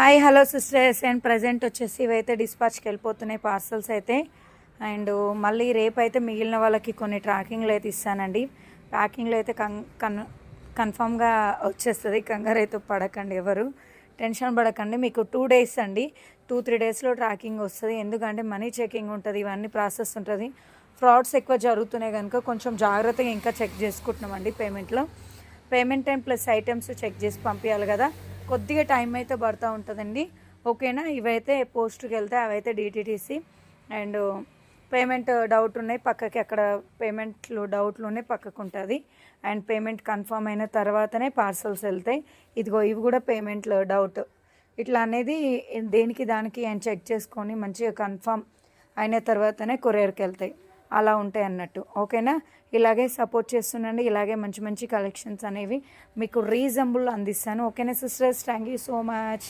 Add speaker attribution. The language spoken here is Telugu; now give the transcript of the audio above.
Speaker 1: Hi hello sisters and present వచ్చేసి ఇవైతే డిస్పాచ్కి వెళ్ళిపోతున్నాయి పార్సల్స్ అయితే. అండ్ మళ్ళీ రేపు అయితే మిగిలిన వాళ్ళకి కొన్ని ట్రాకింగ్లు అయితే ఇస్తానండి. ప్యాకింగ్లో అయితే కన్ఫామ్గా వచ్చేస్తుంది. కంగారు అయితే పడకండి, ఎవరు టెన్షన్ పడకండి. మీకు 2 days అండి, 2-3 daysలో ట్రాకింగ్ వస్తుంది. ఎందుకంటే మనీ చెకింగ్ ఉంటుంది, ఇవన్నీ ప్రాసెస్ ఉంటుంది. ఫ్రాడ్స్ ఎక్కువ జరుగుతున్నాయి కనుక కొంచెం జాగ్రత్తగా ఇంకా చెక్ చేసుకుంటున్నామండి. Payment time plus items check చేసి పంపించాలి కదా, కొద్దిగా టైం అయితే పడుతూ ఉంటుందండి. ఓకేనా. ఇవైతే పోస్ట్కి వెళ్తే అవైతే డిటీటీసీ. అండ్ పేమెంట్ డౌట్ ఉన్నాయి పక్కకి, అక్కడ పేమెంట్లు డౌట్లు ఉన్నాయి పక్కకు ఉంటుంది. అండ్ పేమెంట్ కన్ఫర్మ్ అయిన తర్వాతనే పార్సల్స్ వెళ్తాయి. ఇదిగో ఇవి కూడా పేమెంట్లు డౌట్ ఇట్లా అనేది దేనికి దానికి ఆయన చెక్ చేసుకొని మంచిగా కన్ఫర్మ్ అయిన తర్వాతనే కొరియర్కి వెళ్తాయి. అలా ఉంటాయి అన్నట్టు. ఓకేనా. ఇలాగే సపోర్ట్ చేస్తుండండి. ఇలాగే మంచి మంచి కలెక్షన్స్ అనేవి మీకు రీజనబుల్ అందిస్తాను. ఓకేనా sisters, thank you so much.